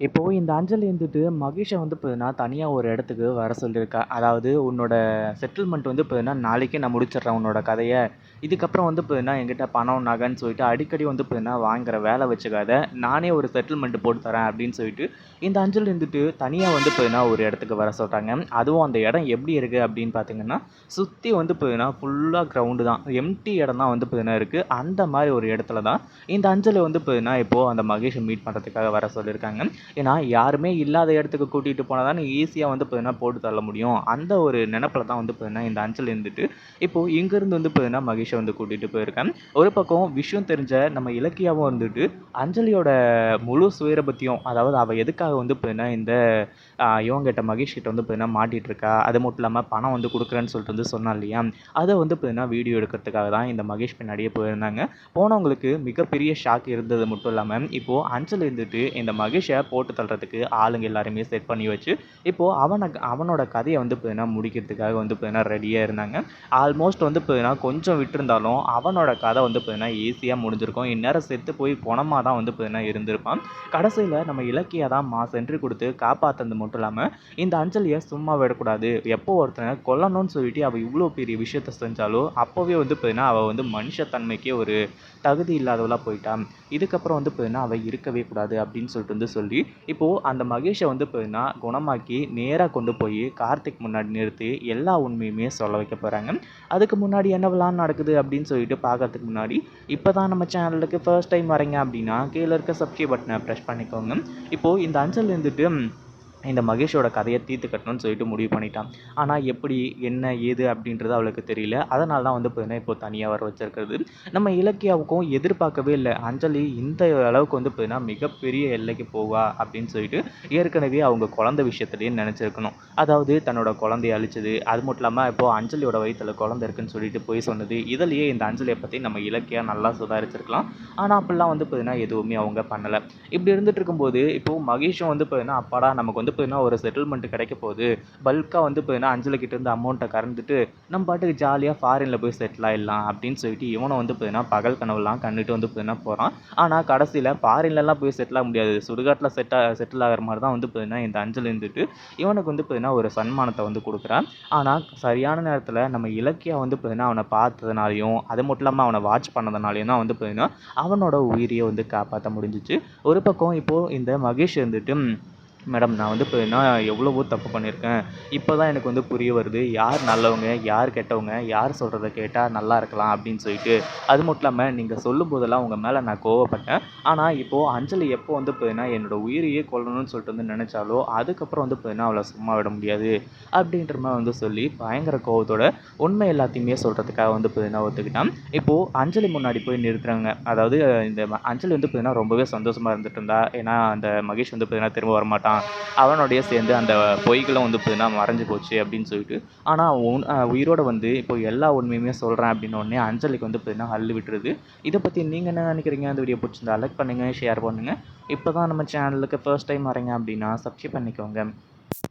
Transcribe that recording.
இப்போ இந்த அஞ்சலி வந்துட்டு மகேஷ வந்து பார்த்தீங்கன்னா, தனியா ஒரு இடத்துக்கு வர சொல்லியிருக்கா. அதாவது உன்னோட செட்டில்மெண்ட் வந்து பார்த்தீங்கன்னா, நாளைக்கே நான் முடிச்சிடுறேன் உன்னோட கதைய. இதுக்கப்புறம் வந்து பார்த்தீங்கன்னா, என்கிட்ட பணம், நகைன்னு சொல்லிட்டு அடிக்கடி வந்து பார்த்தீங்கன்னா, வாங்குற வேலை வச்சுக்காத. நானே ஒரு செட்டில்மெண்ட் போட்டு தரேன் அப்படின்னு சொல்லிட்டு, இந்த அஞ்சலி வந்துட்டு தனியா வந்து பார்த்தீங்கன்னா, ஒரு இடத்துக்கு வர சொல்றாங்க. அதுவும் அந்த இடம் எப்படி இருக்கு அப்படின்னு பார்த்தீங்கன்னா, சுத்தி வந்து பார்த்தீங்கன்னா, ஃபுல்லா கிரவுண்டு தான். எம்ப்டி இடம் தான் வந்து பார்த்தீங்கன்னா இருக்கு. அந்த மாரி ஒரு இடத்துல தான் இந்த அஞ்சலி வந்து பார்த்தீங்கன்னா, இப்போ அந்த மகேஷ மீட் பண்றதுக்காக வர சொல்லியிருக்காங்க. ஏன்னா, யாருமே இல்லாத இடத்துக்கு கூட்டிட்டு போனா தானே ஈஸியா வந்து பார்த்தீங்கன்னா, போட்டு தள்ள முடியும். அந்த ஒரு நெனப்புல தான் வந்து பார்த்தீங்கன்னா, இந்த அஞ்சல் இருந்துட்டு, இப்போ இங்கேருந்து வந்து பார்த்தீங்கன்னா, மகேஷ வந்து கூட்டிட்டு போயிருக்கேன். ஒரு பக்கம் விஷயம் தெரிஞ்ச நம்ம இலக்கியாவும் வந்துட்டு, அஞ்சலியோட முழு சுயரபத்தையும், அதாவது அவ எதுக்காக வந்து பார்த்தீங்கன்னா, இந்த இவங்கிட்ட மகேஷ் கிட்ட வந்து பார்த்தீங்கன்னா, மாட்டிட்டு இருக்கா. அது மட்டும் இல்லாம பணம் வந்து குடுக்குறேன்னு சொல்லிட்டு வந்து சொன்னா இல்லையா? அத வந்து பார்த்தீங்கன்னா, வீடியோ எடுக்கிறதுக்காக தான் இந்த மகேஷ் பின்னாடியே போயிருந்தாங்க. போனவங்களுக்கு மிகப்பெரிய ஷாக் இருந்தது மட்டும் இல்லாம, இப்போ அஞ்சல் இருந்துட்டு இந்த மகேஷ போட்டு தள்ளுறதுக்கு ஆளுங்க எல்லாரையுமே செட் பண்ணி வச்சு, இப்போ அவனோட கதைய வந்து பார்த்தீங்கன்னா, முடிக்கிறதுக்காக வந்து பார்த்தீங்கன்னா, ரெடியா இருந்தாங்க. ஆல்மோஸ்ட் வந்து பார்த்தீங்கன்னா, கொஞ்சம் விட்டிருந்தாலும் அவனோட கதை வந்து பார்த்தீங்கன்னா, ஈஸியா முடிஞ்சிருக்கும். இந்நேரம் செத்து போய் பொணமா தான் வந்து பார்த்தீங்கன்னா, இருந்திருப்பான். கடைசியில நம்ம இலக்கியா தான் மாஸ் என்ட்ரி குடுத்து காப்பாத்துனது மட்டும் இல்லாம, இந்த அஞ்சலிய சும்மா விடக்கூடாது. எப்போ ஒருத்தன கொல்லணும்னு சொல்லிட்டு அவ இவ்ளோ பெரிய விஷயத்த செஞ்சாலோ, அப்பவே வந்து பார்த்தீங்கன்னா, அவ வந்து மனுஷத்தன்மைக்கே ஒரு தகுதி இல்லாதவளா போயிட்டா. இதுக்கப்புறம் வந்து பார்த்தீங்கன்னா, அவ இருக்கவே கூடாது அப்படின்னு சொல்லிட்டு வந்து சொல்லி, இப்போ அந்த மகேஷ வந்து பார்த்தீங்கன்னா, குணமாக்கி நேரா கொண்டு போய் கார்த்திக் முன்னாடி நிறுத்தி எல்லா உண்மையுமே சொல்ல வைக்க போறாங்க. அதுக்கு முன்னாடி என்னவெல்லாம் நடக்குது அப்படின்னு சொல்லிட்டு பார்க்கறதுக்கு முன்னாடி, இப்பதான் நம்ம சேனலுக்கு ஃபர்ஸ்ட் டைம் வரீங்க அப்படின்னா, கீழ இருக்க சப்ஸ்கிரைப் பட்டன பிரஸ் பண்ணிக்கோங்க. இப்போ இந்த அஞ்சல் இருந்துட்டு இந்த மகேஷோட கதைய தீர்த்து கட்டணும்னு சொல்லிட்டு முடிவு பண்ணிட்டான். ஆனா எப்படி, என்ன, ஏது அப்படின்றது அவளுக்கு தெரியல. அதனால தான் வந்து பார்த்தீங்கன்னா, இப்போ தனியா வர வச்சிருக்கிறது. நம்ம இலக்கியாவுக்கும் எதிர்பார்க்கவே இல்ல. அஞ்சலி இந்த அளவுக்கு வந்து பார்த்தீங்கன்னா, மிகப்பெரிய எல்லைக்கு போவா அப்படின்னு சொல்லிட்டு, ஏற்கனவே அவங்க குழந்தை விஷயத்திலேயே நெனச்சிருக்கணும். அதாவது தன்னோட குழந்தைய அழிச்சது, அது மட்டும் இல்லாம இப்போ அஞ்சலியோட வயித்துல குழந்தை இருக்குன்னு சொல்லிட்டு பொய் சொன்னது. இதிலேயே இந்த அஞ்சலிய பத்தி நம்ம இலக்கியா நல்லா சுதாரிச்சிருக்கலாம். ஆனா அப்படிலாம் வந்து பார்த்தீங்கன்னா, எதுவுமே அவங்க பண்ணல. இப்படி இருந்துட்டு இருக்கும்போது, இப்போ மகேஷும் வந்து பார்த்தீங்கன்னா, அப்பாடா நமக்கு வந்து பார்த்தீங்கன்னா, ஒரு செட்டில்மெண்ட் கிடைக்க போகுது. பல்க்கா வந்து பார்த்தீங்கன்னா, அஞ்சலி கிட்ட இருந்து அமௌண்ட்ட கறந்துட்டு, நம்ம பாட்டுக்கு ஜாலியா ஃபாரின்ல போய் செட்டில் ஆயிடலாம் அப்படின்னு சொல்லிட்டு, இவனும் வந்து பார்த்தீங்கன்னா, பகல் கனவுலாம் கண்டுட்டு வந்து பார்த்தீங்கன்னா போறான். ஆனா கடைசியில ஃபாரின்லலாம் போய் செட்டில் ஆக முடியாது. சுடுகாட்ல செட்டில் ஆகுற மாரி தான் வந்து பார்த்தீங்கன்னா, இந்த அஞ்சலி இருந்துட்டு, இவனுக்கு வந்து பார்த்தீங்கன்னா, ஒரு சன்மானத்த வந்து குடுக்குறான். ஆனா சரியான நேரத்தில நம்ம இலக்கியா வந்து பார்த்தீங்கன்னா, அவன பார்த்ததுனாலயும், அது மட்டும் இல்லாம அவன வாட்ச் பண்ணதுனாலயும் தான் வந்து பார்த்தீங்கன்னா, அவனோட உயிரையே வந்து காப்பாத்த முடிஞ்சுச்சு. ஒரு பக்கம் இப்போ இந்த மகேஷ் இருந்துட்டு, மேடம் நான் வந்து பார்த்தீங்கன்னா எவ்வளவோ தப்பு பண்ணியிருக்கேன். இப்போ தான் எனக்கு வந்து புரிய வருது. யார் நல்லவங்க, யார் கெட்டவங்க, யார் சொல்றத கேட்டா நல்லா இருக்கலாம் அப்படின்னு சொல்லிட்டு. அது மட்டும் இல்லாம நீங்க சொல்லும்போதெல்லாம் உங்க மேல நான் கோவப்பட்டேன். ஆனா இப்போ அஞ்சலி எப்போ வந்து பார்த்தீங்கன்னா என்னோட உயிரையே கொல்லணும்னு சொல்லிட்டு வந்து நெனச்சாலோ, அதுக்கப்புறம் வந்து பார்த்தீங்கன்னா அவள சும்மா விட முடியாது. அப்படின்ற மாரி வந்து சொல்லி பயங்கர கோவத்தோட உண்மை எல்லாத்தையுமே சொல்றதுக்காக வந்து பார்த்தீங்கன்னா ஒத்துக்கிட்டான். இப்போ அஞ்சலி முன்னாடி போய் நிறுத்துறாங்க. அதாவது இந்த அஞ்சலி வந்து பார்த்தீங்கன்னா ரொம்பவே சந்தோஷமா இருந்துட்டு இருந்தா. ஏன்னா அந்த மகேஷ் வந்து பார்த்தீங்கன்னா திரும்ப வரமாட்டான். அவனோடயே சேர்ந்து அந்த பொய்களும் வந்து பார்த்தீங்கன்னா மறைஞ்சு போச்சு அப்படின்னு சொல்லிட்டு. ஆனா உயிரோட வந்து இப்போ எல்லா உண்மையுமே சொல்றேன் அப்படின்ன உடனே அஞ்சலிக்கு வந்து பார்த்தீங்கன்னா அள்ளு விட்டுருது. இத பத்தி நீங்க என்ன நினைக்கிறீங்க? இந்த வீடியோ பிடிச்சிருந்தா லைக் பண்ணுங்க, ஷேர் பண்ணுங்க. இப்பதான் நம்ம சேனலுக்கு ஃபர்ஸ்ட் டைம் வரீங்க அப்படின்னா சப்ஸ்கிரைப் பண்ணிக்கோங்க.